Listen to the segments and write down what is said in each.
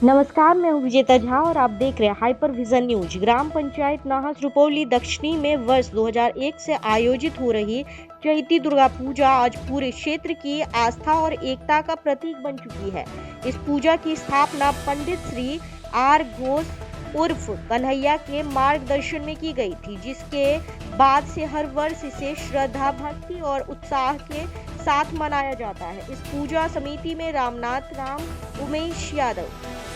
नमस्कार, मैं हूं विजेता झा और आप देख रहे हैं हाइपर विजन न्यूज। ग्राम पंचायत नाहस रुपौली दक्षिणी में वर्ष 2001 से आयोजित हो रही चैती दुर्गा पूजा आज पूरे क्षेत्र की आस्था और एकता का प्रतीक बन चुकी है। इस पूजा की स्थापना पंडित श्री आर घोष उर्फ कन्हैया के मार्गदर्शन में की गई थी, जिसके बाद से हर वर्ष इसे श्रद्धा, भक्ति और उत्साह के साथ मनाया जाता है। इस पूजा समिति में रामनाथ राम, उमेश यादव,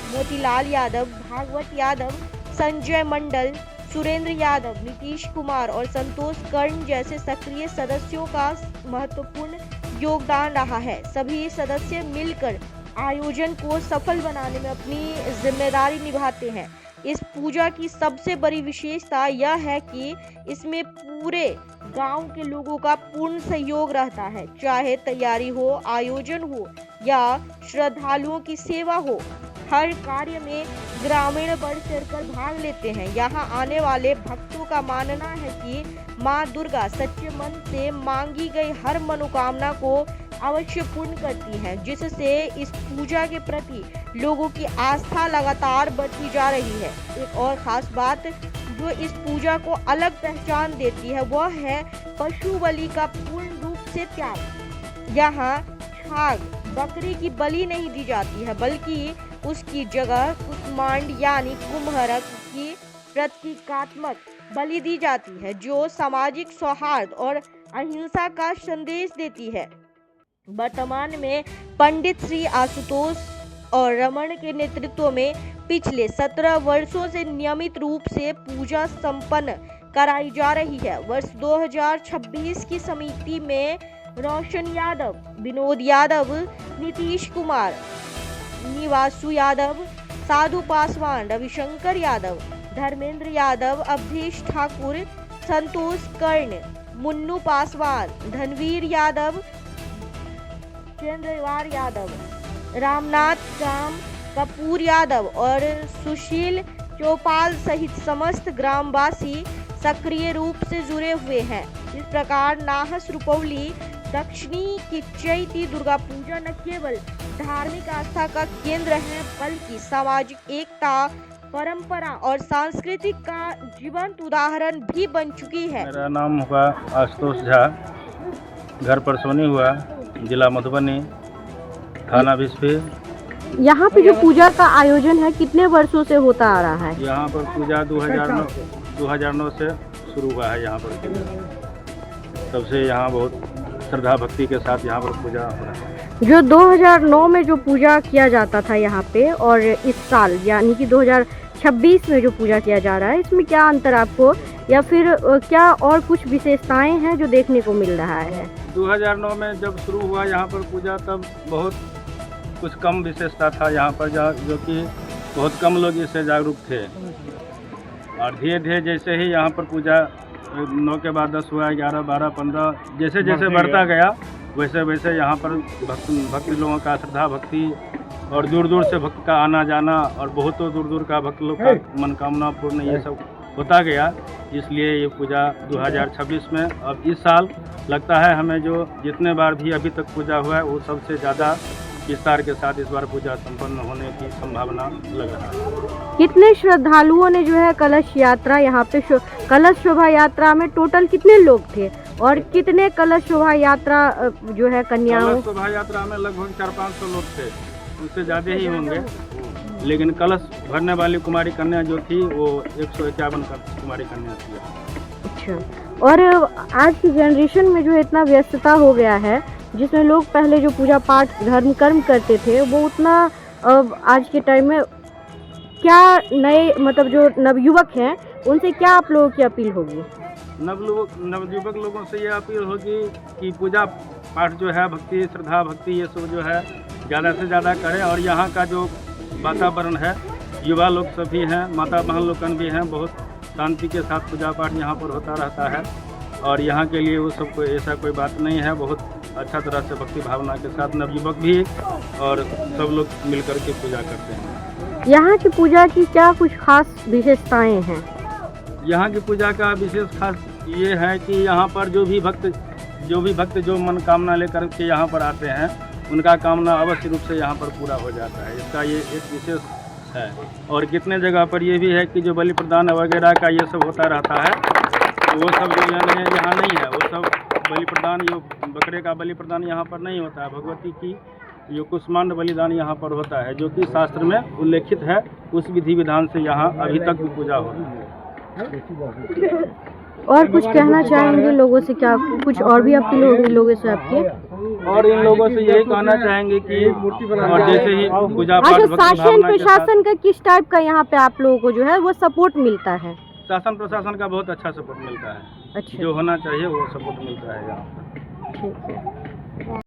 मोतीलाल यादव, भागवत यादव, संजय मंडल, सुरेंद्र यादव, नीतीश कुमार और संतोष कर्ण जैसे सक्रिय सदस्यों का महत्वपूर्ण योगदान रहा है। सभी सदस्य मिलकर आयोजन को सफल बनाने में अपनी जिम्मेदारी निभाते हैं। इस पूजा की सबसे बड़ी विशेषता यह है कि इसमें पूरे गांव के लोगों का पूर्ण सहयोग रहता है। चाहे तैयारी हो, आयोजन हो या श्रद्धालुओं की सेवा हो, हर कार्य में ग्रामीण बढ़ चढ़कर भाग लेते हैं। यहाँ आने वाले भक्तों का मानना है कि माँ दुर्गा सच्चे मन से मांगी गई हर मनोकामना को अवश्य पूर्ण करती हैं, जिससे इस पूजा के प्रति लोगों की आस्था लगातार बढ़ती जा रही है। एक और खास बात जो इस पूजा को अलग पहचान देती है वह है पशु बलि का पूर्ण रूप से त्याग। यहाँ छाग बकरी की बलि नहीं दी जाती है, बल्कि उसकी जगह कुष्मांड यानी कुम्हरक की प्रतीकात्मक बलि दी जाती है, जो सामाजिक सौहार्द और अहिंसा का संदेश देती है। वर्तमान में पंडित श्री आशुतोष और रमन के नेतृत्व में पिछले 17 वर्षों से नियमित रूप से पूजा संपन्न कराई जा रही है। वर्ष 2026 की समिति में रोशन यादव, विनोद यादव, नीतीश कुमार, निवासु यादव, साधु पासवान, रविशंकर यादव, धर्मेंद्र यादव, अवधेश ठाकुर, संतोष कर्ण, मुन्नू पासवान, धनवीर यादव, चंद्रवार यादव, रामनाथ राम, कपूर यादव और सुशील चौपाल सहित समस्त ग्रामवासी सक्रिय रूप से जुड़े हुए हैं। इस प्रकार नाहस रुपौली दक्षिणी की चैती दुर्गा पूजा न केवल धार्मिक आस्था का केंद्र है, बल्कि सामाजिक एकता, परंपरा और सांस्कृतिक का जीवंत उदाहरण भी बन चुकी है। मेरा नाम हुआ आशुतोष झा, घर परसोनी हुआ, जिला मधुबनी, थाना बिस्फी। यहाँ पे जो पूजा का आयोजन है कितने वर्षों से होता आ रहा है? यहाँ पर पूजा 2009 से शुरू हुआ है। यहाँ पर तब से यहाँ बहुत श्रद्धा भक्ति के साथ यहाँ पर पूजा हो रहा है। जो 2009 में जो पूजा किया जाता था यहाँ पे और इस साल यानी कि 2026 में जो पूजा किया जा रहा है, इसमें क्या अंतर आपको या फिर क्या और कुछ विशेषताएं हैं जो देखने को मिल रहा है? 2009 में जब शुरू हुआ यहाँ पर पूजा, तब बहुत कुछ कम विशेषता था यहाँ पर, जो कि बहुत कम लोग इससे जागरूक थे। और धीरे धीरे जैसे ही यहाँ पर पूजा 9 के बाद 10 हुआ, 11, 12, 15 जैसे जैसे बढ़ता गया, वैसे वैसे यहाँ पर भक्ति लोगों का श्रद्धा भक्ति और दूर दूर से भक्त का आना जाना और बहुत दूर दूर का भक्त लोग का मनोकामना पूर्ण ये सब होता गया। इसलिए ये पूजा 2026 में अब इस साल लगता है हमें जो जितने बार भी अभी तक पूजा हुआ है वो सबसे ज़्यादा विस्तार के साथ इस बार पूजा संपन्न होने की संभावना लग रहा है। कितने श्रद्धालुओं ने जो है कलश यात्रा यहाँ पे कलश शोभा यात्रा में टोटल कितने लोग थे और कितने कलश शोभा यात्रा जो है कन्याओं? शोभा यात्रा में लगभग 400-500 लोग थे, उससे ज़्यादा ही होंगे। लेकिन कलश भरने वाली कुमारी कन्या जो थी वो 151 कुमारी कन्या थी। अच्छा, और आज की जनरेशन में जो है इतना व्यस्तता हो गया है, जिसमें लोग पहले जो पूजा पाठ धर्म कर्म करते थे वो उतना आज के टाइम में क्या नए मतलब जो नवयुवक हैं उनसे क्या आप लोगों की अपील होगी? नवयुवक लोगों से ये अपील होगी कि पूजा पाठ जो है, भक्ति श्रद्धा भक्ति ये सब जो है ज़्यादा से ज़्यादा करें। और यहाँ का जो वातावरण है, युवा लोग सभी हैं, माता बहन लोगन भी हैं, बहुत शांति के साथ पूजा पाठ यहाँ पर होता रहता है। और यहाँ के लिए वो सब कोई ऐसा कोई बात नहीं है, बहुत अच्छा तरह से भक्ति भावना के साथ नवयुवक भी और सब लोग मिलकर के पूजा करते हैं। यहाँ की पूजा की क्या कुछ खास विशेषताएं हैं? यहाँ की पूजा का विशेष खास ये है कि यहाँ पर जो भी भक्त जो मनोकामना लेकर के यहाँ पर आते हैं, उनका कामना अवश्य रूप से यहाँ पर पूरा हो जाता है। इसका ये एक विशेष है। और कितने जगह पर ये भी है कि जो बलि प्रदान वगैरह का ये सब होता रहता है, तो वो सब जो यहाँ नहीं है। वो सब बलि प्रदान, जो बकरे का बलि प्रदान यहाँ पर नहीं होता है। भगवती की जो कुष्मांड बलिदान यहाँ पर होता है, जो कि शास्त्र में उल्लेखित है। उस विधि विधान से यहाँ अभी तक भी पूजा हो रही है। और कुछ कहना चाहेंगे लोगों से? क्या कुछ और भी आपके लोगों से आपके? और इन लोगों से यही कहना चाहेंगे कि और जैसे ही पूजा पाठ अच्छा, शासन प्रशासन का किस टाइप का यहाँ पे आप लोगों को जो है वो सपोर्ट मिलता है? शासन प्रशासन का बहुत अच्छा सपोर्ट मिलता है। अच्छा, जो होना चाहिए वो सपोर्ट मिलता है यहाँ पर। ठीक है।